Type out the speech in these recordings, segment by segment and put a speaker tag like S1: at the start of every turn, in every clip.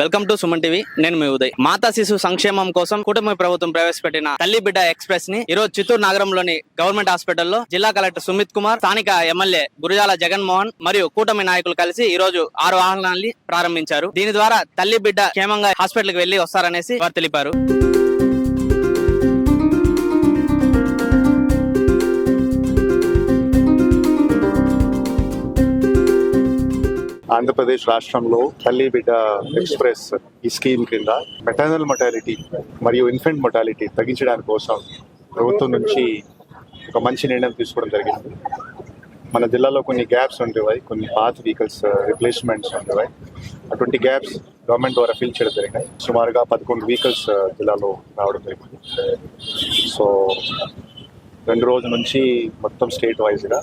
S1: Welcome to Suman TV. నేను మీ ఉదయ్. మాతా శిశు సంక్షేమం కోసం కూటమి ప్రభుత్వం ప్రవేశపెట్టిన తల్లి బిడ్డ ఎక్స్ప్రెస్ ని ఈ రోజు చిత్తూరు నగరంలోని గవర్నమెంట్ హాస్పిటల్లో జిల్లా కలెక్టర్ సుమిత్ కుమార్, స్థానిక ఎమ్మెల్యే గురజాల జగన్మోహన్ మరియు కూటమి నాయకులు కలిసి ఈ రోజు 6 వాహనాన్ని ప్రారంభించారు. దీని ద్వారా తల్లి బిడ్డ క్షేమంగా హాస్పిటల్ కి వెళ్లి వస్తారనేసి వారు తెలిపారు.
S2: ఆంధ్రప్రదేశ్ రాష్ట్రంలో తల్లి బిడ్డ ఎక్స్ప్రెస్ ఈ స్కీమ్ కింద మెటర్నల్ మొటాలిటీ మరియు ఇన్ఫెంట్ మొటాలిటీ తగ్గించడానికి కోసం ప్రభుత్వం నుంచి ఒక మంచి నిర్ణయం తీసుకోవడం జరిగింది. మన జిల్లాలో కొన్ని గ్యాప్స్ ఉండేవాయి, కొన్ని పాత వెహికల్స్ రిప్లేస్మెంట్స్ ఉండేవాయి. అటువంటి గ్యాప్స్ గవర్నమెంట్ ద్వారా ఫిల్ చేయడం జరిగినాయి. సుమారుగా 11 వెహికల్స్ జిల్లాలో రావడం జరిగింది. సో 2 రోజుల నుంచి మొత్తం స్టేట్ వైజ్గా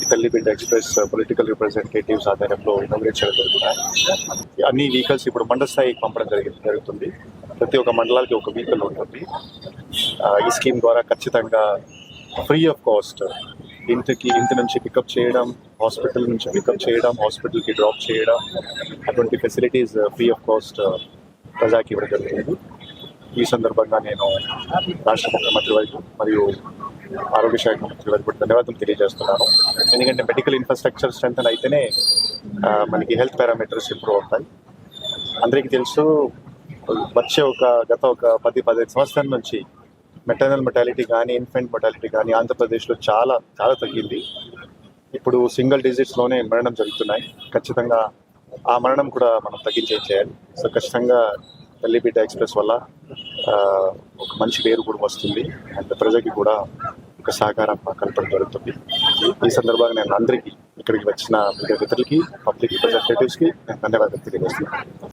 S2: ఈ తల్లి బిడ్డ ఎక్స్ప్రెస్ పొలిటికల్ రిప్రజెంటేటివ్స్ ఆధ్వర్యంలో ఇనాగ్రేట్ చేయడం జరుగుతుంది. అన్ని వెహికల్స్ ఇప్పుడు మండల స్థాయికి పంపడం జరుగుతుంది. ప్రతి ఒక్క మండలానికి ఒక వెహికల్ ఉంటుంది. ఈ స్కీమ్ ద్వారా ఖచ్చితంగా ఫ్రీ ఆఫ్ కాస్ట్ ఇంటి నుంచి పికప్ చేయడం, హాస్పిటల్ నుంచి పికప్ చేయడం, హాస్పిటల్కి డ్రాప్ చేయడం, అటువంటి ఫెసిలిటీస్ ఫ్రీ ఆఫ్ కాస్ట్ ప్రజాకి ఇవ్వడం జరుగుతుంది. ఈ సందర్భంగా నేను రాష్ట్ర ముఖ్యమంత్రి వారికి మరియు ఆరోగ్య శాఖ మంత్రి వారికి కూడా ధన్యవాదాలు తెలియజేస్తున్నాను. ఎందుకంటే మెడికల్ ఇన్ఫ్రాస్ట్రక్చర్ స్ట్రెంథన్ అయితేనే మనకి హెల్త్ పారామీటర్స్ ఇంప్రూవ్ అవుతాయి. అందరికీ తెలుసు, గత ఒక 10-15 సంవత్సరాల నుంచి మెటర్నల్ మొటాలిటీ కానీ ఇన్ఫెంట్ మొటాలిటీ కానీ ఆంధ్రప్రదేశ్లో చాలా చాలా తగ్గింది. ఇప్పుడు సింగిల్ డిజిట్స్లోనే మరణం జరుగుతున్నాయి. ఖచ్చితంగా ఆ మరణం కూడా మనం తగ్గించేయాలి. సో ఖచ్చితంగా తల్లి బిడ్డ ఎక్స్ప్రెస్ వల్ల ఒక మంచి పేరు కూడా వస్తుంది అండ్ ప్రజలకి కూడా ఒక సహకారం కల్పడం జరుగుతుంది. ఈ సందర్భంగా నేను అందరికీ ఇక్కడికి వచ్చిన మీడియా మిత్రులకి, పబ్లిక్ రిప్రజెంటేటివ్స్కి నేను ధన్యవాదాలు తెలియజేస్తున్నాను.